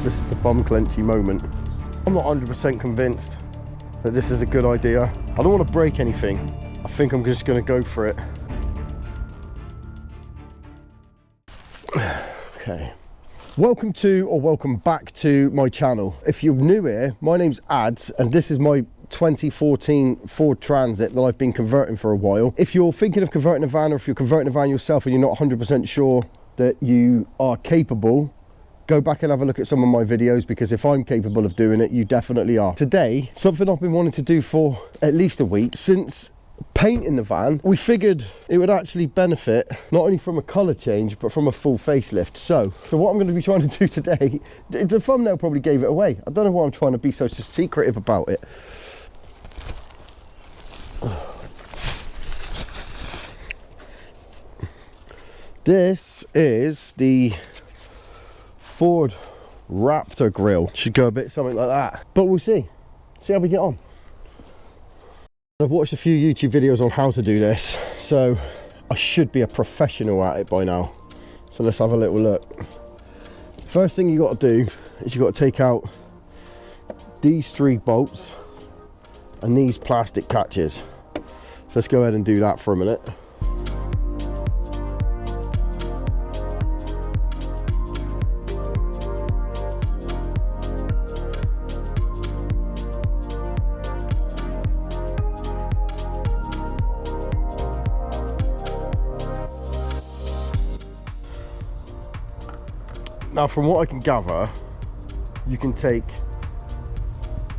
This is the bum clenchy moment. I'm not 100% convinced that this is a good idea. I don't want to break anything. I think I'm just going to go for it. Okay. Welcome to, or welcome back to my channel. If you're new here, my name's Ads, and this is my 2014 Ford Transit that I've been converting for a while. If you're thinking of converting a van, or if you're converting a van yourself and you're not 100% sure that you are capable, go back and have a look at some of my videos, because if I'm capable of doing it, you definitely are. Today, something I've been wanting to do for at least a week. Since painting the van, we figured it would actually benefit not only from a colour change, but from a full facelift. So what I'm going to be trying to do today, the thumbnail probably gave it away. I don't know why I'm trying to be so secretive about it. This is the Ford Raptor grille. Should go a bit something like that, but we'll see how we get on. I've watched a few YouTube videos on how to do this, so I should be a professional at it by now. So let's have a little look. First thing you got to do is you got to take out these 3 bolts and these plastic catches. So let's go ahead and do that for a minute. Now, from what I can gather, you can take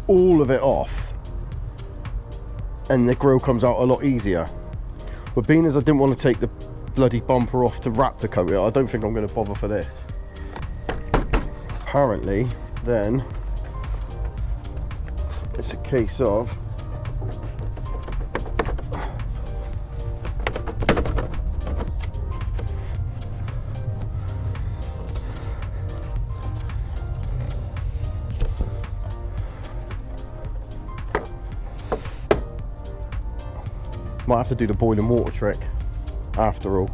all of it off and the grille comes out a lot easier. But being as I didn't want to take the bloody bumper off to Raptor coat it, I don't think I'm going to bother for this. Apparently, then, it's a case of might have to do the boiling water trick after all.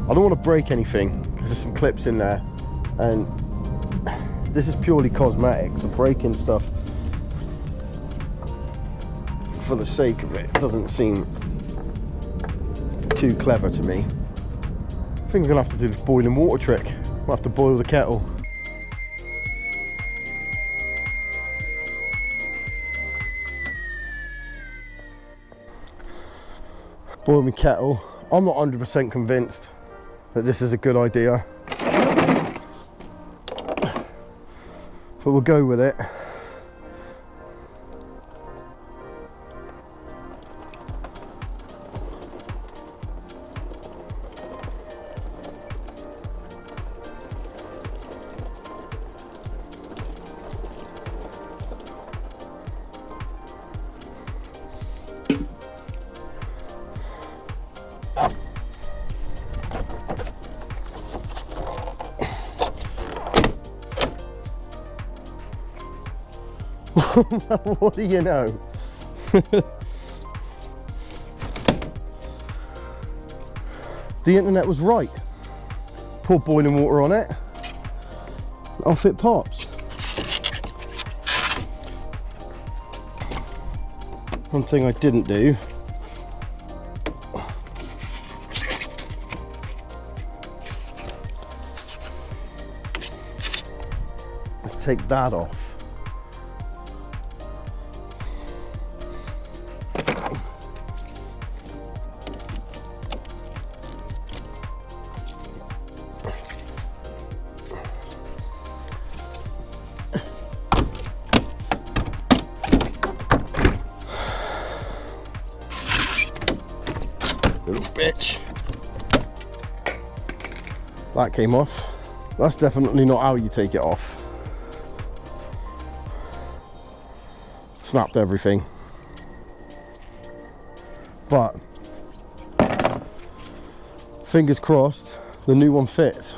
I don't want to break anything because there's some clips in there, and this is purely cosmetic, so breaking stuff for the sake of it doesn't seem too clever to me. I think I'm gonna have to do this boiling water trick. I'll have to boil the kettle. Boil my kettle. I'm not 100% convinced that this is a good idea, but we'll go with it. What do you know? The internet was right. Pour boiling water on it, off it pops. One thing I didn't do, let's take that off. Little bitch. That came off. That's definitely not how you take it off. Snapped everything. But fingers crossed the new one fits.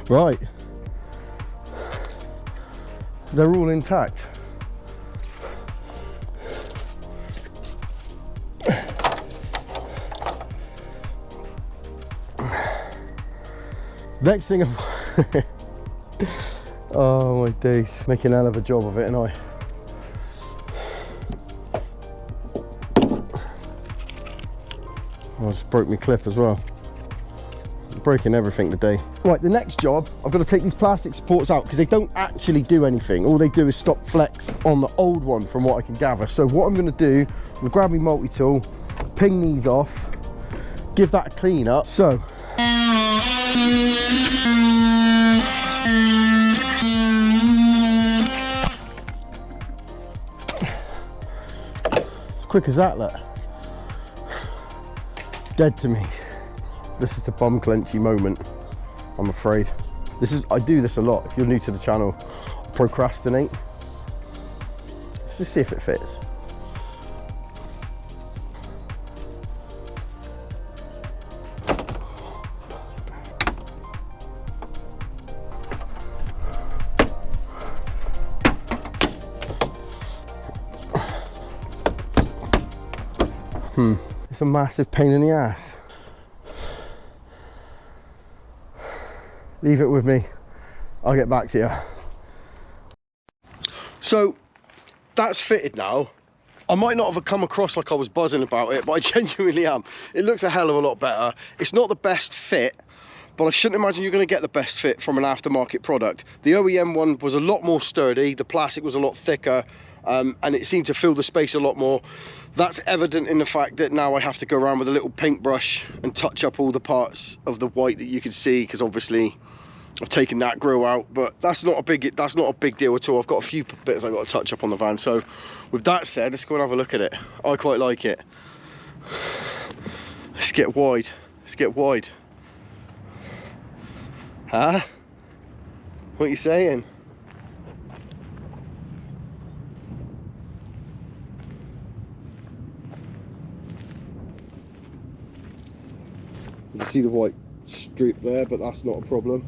Right, they're all intact. Next thing oh my days, making a hell of a job of it, ain't I? I just broke my clip as well. Breaking everything today. Right, the next job, I've got to take these plastic supports out because they don't actually do anything. All they do is stop flex on the old one from what I can gather. So what I'm going to do, I'm going to grab my multi-tool, ping these off, give that a clean up. So as quick as that, look. Dead to me. This is the bum clenchy moment, I'm afraid. I do this a lot. If you're new to the channel, I procrastinate. Let's just see if it fits. It's a massive pain in the ass. Leave it with me, I'll get back to you. So that's fitted now. I might not have come across like I was buzzing about it, but I genuinely am. It looks a hell of a lot better. It's not the best fit, but I shouldn't imagine you're going to get the best fit from an aftermarket product. The OEM one was a lot more sturdy, the plastic was a lot thicker, and it seemed to fill the space a lot more. That's evident in the fact that now I have to go around with a little paintbrush and touch up all the parts of the white that you can see, because obviously I've taken that grille out, but that's not a big deal at all. I've got a few bits I've got to touch up on the van. So with that said, let's go and have a look at it. I quite like it. Let's get wide. Let's get wide. Huh? What are you saying? You can see the white strip there, but that's not a problem.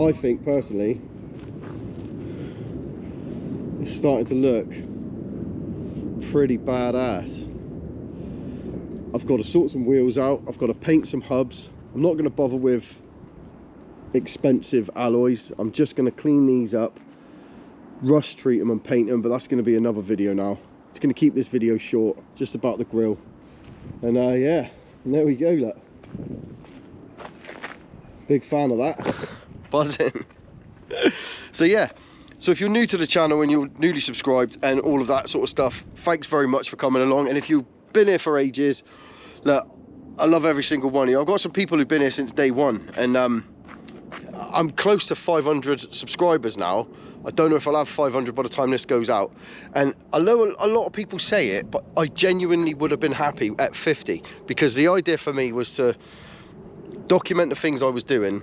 I think personally it's starting to look pretty badass. I've got to sort some wheels out, I've got to paint some hubs. I'm not going to bother with expensive alloys. I'm just going to clean these up, rust treat them and paint them, but that's going to be another video now. It's going to keep this video short, just about the grille. And yeah, and there we go, look. Big fan of that. Buzzing. So yeah, so if you're new to the channel and you're newly subscribed and all of that sort of stuff, thanks very much for coming along. And if you've been here for ages, look, I love every single one of you. I've got some people who've been here since day one, and I'm close to 500 subscribers now. I don't know if I'll have 500 by the time this goes out. And I know a lot of people say it, but I genuinely would have been happy at 50, because the idea for me was to document the things I was doing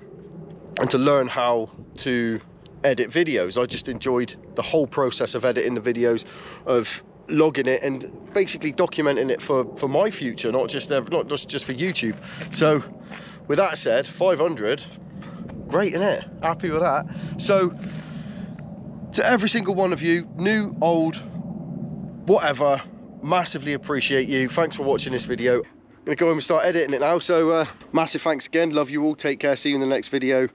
and to learn how to edit videos. I just enjoyed the whole process of editing the videos, of logging it and basically documenting it for my future, not just for YouTube. So with that said, 500, great, isn't it? Happy with that. So to every single one of you, new, old, whatever, massively appreciate you. Thanks for watching this video. I'm gonna go home and start editing it now. So massive thanks again. Love you all. Take care. See you in the next video.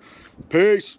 Peace.